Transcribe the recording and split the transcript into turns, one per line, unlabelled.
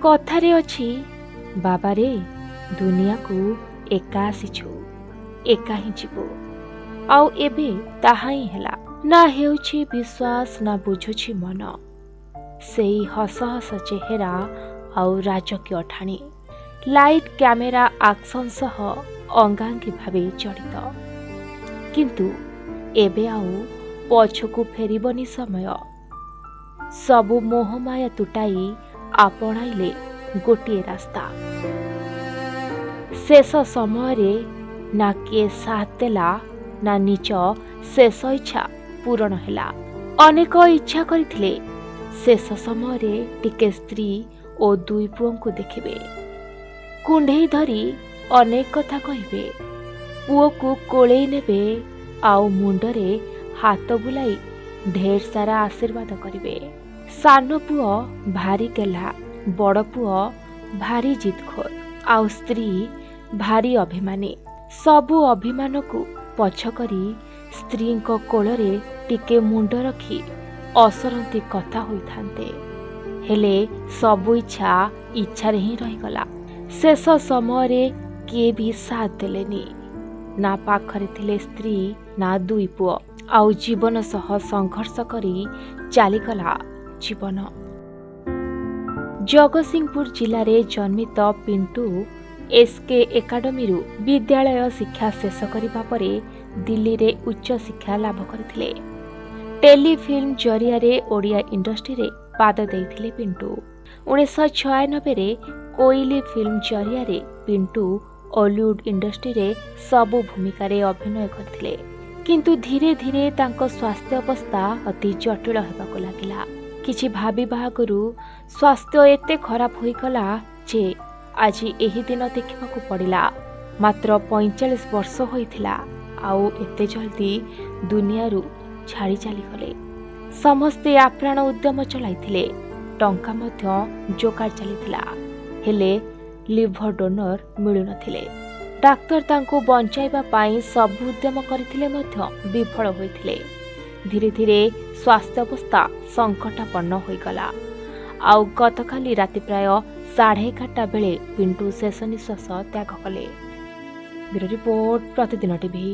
कथारे अछि बाबा रे दुनिया को एका आसीछु एका ही जीवो आउ एबे ताहा ही हेला ना हेउछि विश्वास ना बुझुछि मन सेई हस हस चेहरा आउ राजकीय ठाणी लाइट कैमेरा एक्शन सह अंगांगी भावे जड़ित किंतु एबे आउ पछकु फेरिबनी समय सबु मोहमाया तुटाई आपणाइले गोटे रास्ता शेष समय रे ना किए साथ देला ना निज शेष इच्छा पूरण हैला अनेक इच्छा करथिले शेष समय रे टिके स्त्री और दुई पुओं को देखिबे कुंढेई धरी अनेक कथा कहिबे पुओ को कोळेई नेबे आउ मुंडरे हाथ बुलाई ढेर सारा आशीर्वाद करिबे सान पुओ भारी गेला बड़ पुओ भारी जिदखोर आउ स्त्री भारी अभिमानी सबु अभिमान को पछ करी स्त्री कोଳରେ टिके मुंड रखी असरंती कथा होइथांते हेले सबु इच्छा इच्छारे ही रहीगला शेष समय रे किए भी साथ देलेनी ना पाखरे थिले स्त्री ना दुई पुओ आउ जीवन सह संघर्ष करी चालीगला जीवन जगतसिंहपुर जिले में जन्मित पिंटू एसके एकाडेमी विद्यालय शिक्षा शेष करने परे दिल्ली रे उच्च शिक्षा लाभ करथिले टेलीफिल्म जरिया रे ओडिया इंडस्ट्री रे पाद देइथिले पिंटू 1996 रे कोइली फिल्म जरिया रे पिंटू हॉलीवुड इंडस्ट्री रे सबु भूमिका रे अभिनय करथिले किंतु धीरे धीरे तांको स्वास्थ्य अवस्था अति जटिल हेबाको लागिला किछि भाबी बागरु स्वास्थ्य एते खराब होई गला जे आज एही दिन देखिबाकू पड़िला मात्र 45 वर्ष होइथिला आउ एते जल्दी दुनियारू छाड़ी चली गले समस्ते आप्राण उद्यम चलाइथिले टंका मध्य जोगाड़ चलीथिला हेले लिवर डोनर मिलु नथिले डाक्टर तांको बंचाइबा पाई सब उद्यम करथिले मध्य विफल होइथिले धीरे धीरे स्वास्थ्य अवस्था संकटापन्न होइगला आउ गतकाली राति प्राय 11:30 बेले पिंटू शेष निश्वास त्याग कले। ब्यूरो रिपोर्ट प्रतिदिन टीवी।